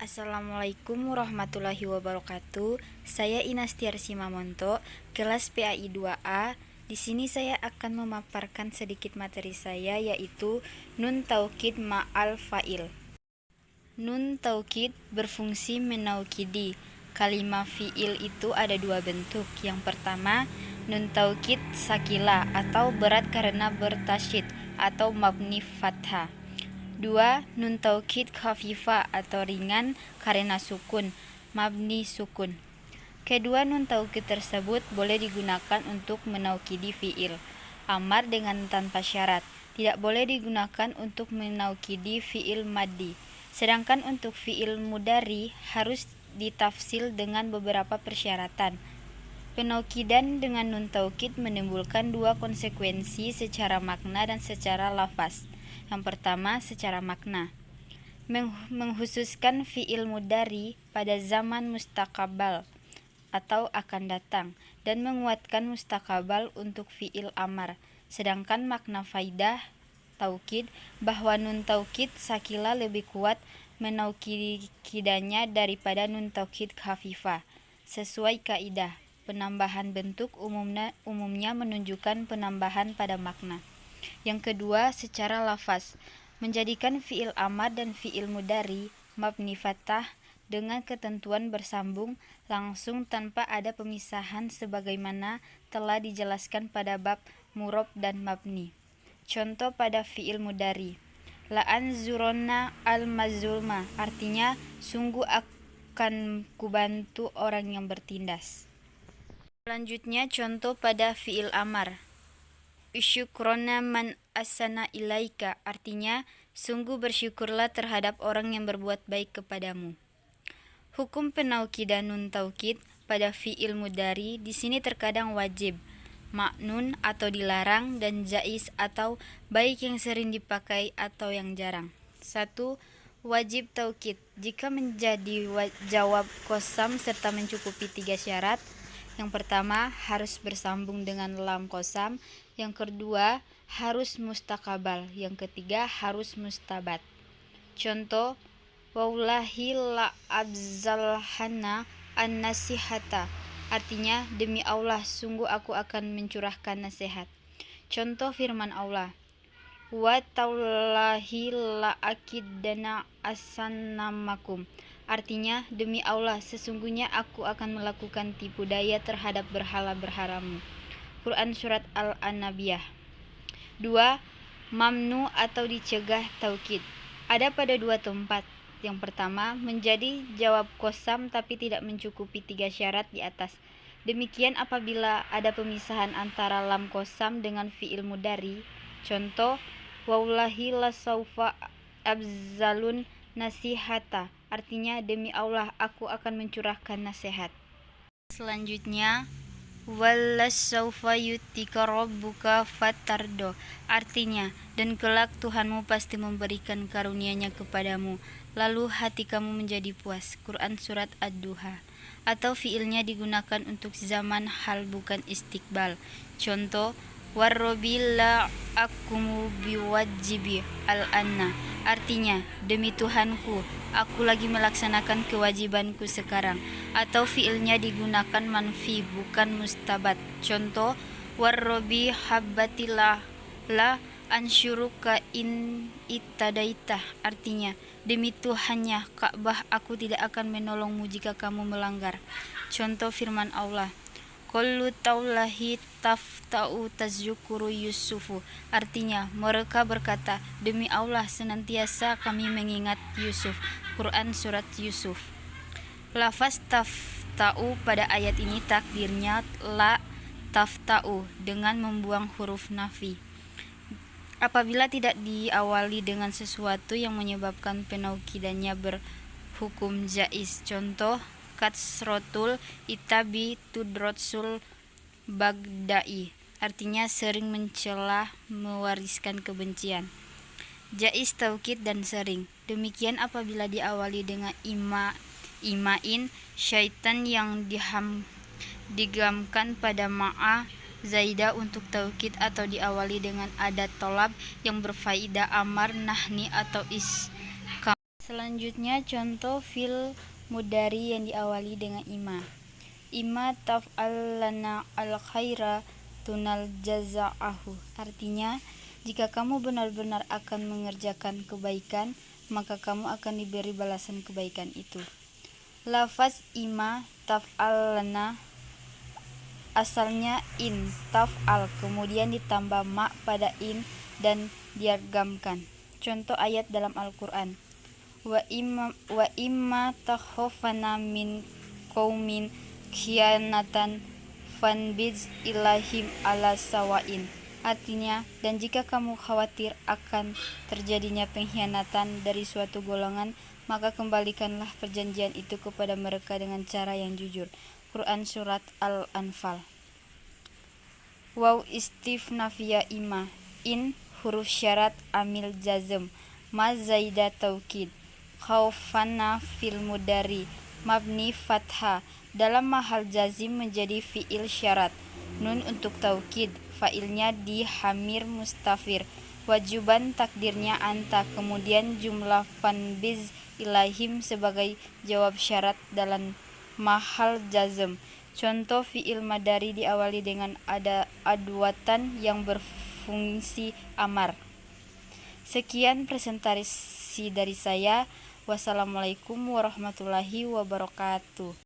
Assalamualaikum warahmatullahi wabarakatuh. Saya Inastiarsi Mamonto, kelas PAI 2A. Di sini saya akan memaparkan sedikit materi saya, yaitu nun taukid ma'al fa'il. Nun taukid berfungsi menaukidi. Kalimah fi'il itu ada dua bentuk. Yang pertama, nun taukid sakila atau berat karena bertasyid atau mabni fathah. 2. Nun taukid khafifa atau ringan karena sukun, mabni sukun. Kedua nun taukid tersebut boleh digunakan untuk menaukidi fi'il amar dengan tanpa syarat, tidak boleh digunakan untuk menaukidi fi'il maddi. Sedangkan untuk fi'il mudari harus ditafsil dengan beberapa persyaratan. Penaukidan dengan nun taukid menimbulkan dua konsekuensi secara makna dan secara lafaz. Yang pertama, secara makna, menghususkan fi'il mudari pada zaman mustaqabal atau akan datang dan menguatkan mustaqabal untuk fi'il amar. Sedangkan makna faidah taukid bahwa nun taukid sakila lebih kuat menaukidannya daripada nun taukid khafifah. Sesuai kaidah, penambahan bentuk umumnya menunjukkan penambahan pada makna. Yang kedua, secara lafaz, menjadikan fi'il amar dan fi'il mudari mabni fathah dengan ketentuan bersambung langsung tanpa ada pemisahan sebagaimana telah dijelaskan pada bab murob dan mabni. Contoh pada fi'il mudari, la'anzuronna al-mazluma, artinya sungguh akan kubantu orang yang bertindas. Selanjutnya contoh pada fi'il amar, syukrona man asana ilaika, artinya sungguh bersyukurlah terhadap orang yang berbuat baik kepadamu. Hukum penaukidan nun taukid pada fi'il mudari di sini terkadang wajib, maknun atau dilarang, dan jaiz atau baik yang sering dipakai atau yang jarang. 1. Wajib taukid jika menjadi jawab qasam serta mencukupi 3 syarat. Yang pertama, harus bersambung dengan lam qasam. Yang kedua, harus mustaqabal. Yang ketiga, harus mustabat. Contoh, wallahi la abzalhana an-nasihata, artinya demi Allah sungguh aku akan mencurahkan nasihat. Contoh firman Allah, wa tallahi la akidana asanamakum, artinya demi Allah sesungguhnya aku akan melakukan tipu daya terhadap berhala-berhalamu. Quran Surat Al-Anabiyah. 2. Mamnu atau dicegah taukid ada pada dua tempat. Yang pertama, menjadi jawab qasam tapi tidak mencukupi 3 syarat di atas. Demikian apabila ada pemisahan antara lam qasam dengan fi'il mudari. Contoh, wallahi la saufa abzalun nasihata, artinya demi Allah aku akan mencurahkan nasihat. Selanjutnya, wallasaufa yutika rabbuka fatardo, artinya dan kelak Tuhanmu pasti memberikan karunia-Nya kepadamu lalu hati kamu menjadi puas. Quran Surat Ad-Duha. Atau fiilnya digunakan untuk zaman hal bukan istiqbal. Contoh, warrobi la akumu biwajibi al-anna, artinya demi Tuhanku aku lagi melaksanakan kewajibanku sekarang. Atau fiilnya digunakan manfi bukan mustabat. Contoh, warrobi habbatilah la ansyuruka in itadaitah, artinya demi Tuhannya Ka'bah aku tidak akan menolongmu jika kamu melanggar. Contoh firman Allah, qullu taulahi tafta'u tazyukuru Yusufu, artinya mereka berkata demi Allah senantiasa kami mengingat Yusuf. Quran Surat Yusuf. Lafaz tafta'u pada ayat ini takdirnya la tafta'u dengan membuang huruf nafi apabila tidak diawali dengan sesuatu yang menyebabkan penaukidannya berhukum jaiz. Contoh, katsrotul itabi tudrotsul bagdai, artinya sering mencela mewariskan kebencian. Jaiz taukid dan sering. Demikian apabila diawali dengan imain syaitan yang digamkan pada ma'a zaidah untuk taukid atau diawali dengan adat tolab yang berfaidah amar, nahni atau iskam. Selanjutnya contoh fi'il mudhari yang diawali dengan ima. Ima taf'al lana al-khaira tunal jaza'ahu. Artinya, jika kamu benar-benar akan mengerjakan kebaikan, maka kamu akan diberi balasan kebaikan itu. Lafaz ima taf'al lana asalnya in taf'al, kemudian ditambah ma pada in dan diagamkan. Contoh ayat dalam Al-Quran. Wa imma takhofana min qaumin khianatan fanbiz ilahim ala sawain. Artinya, dan jika kamu khawatir akan terjadinya pengkhianatan dari suatu golongan, maka kembalikanlah perjanjian itu kepada mereka dengan cara yang jujur. Quran Surat Al-Anfal. Waw istifnafiyah ima. In huruf syarat amil jazm. Ma zaida taukid. Khaufana fil mudari mabni fathah, dalam mahal jazim menjadi fi'il syarat. Nun untuk taukid, fa'ilnya di hamir mustafir. Wajuban takdirnya anta, kemudian jumlah fanbiz ilahim sebagai jawab syarat dalam mahal jazm. Contoh fi'il madari diawali dengan ada adwatan yang berfungsi amar. Sekian presentasi dari saya. Wassalamualaikum warahmatullahi wabarakatuh.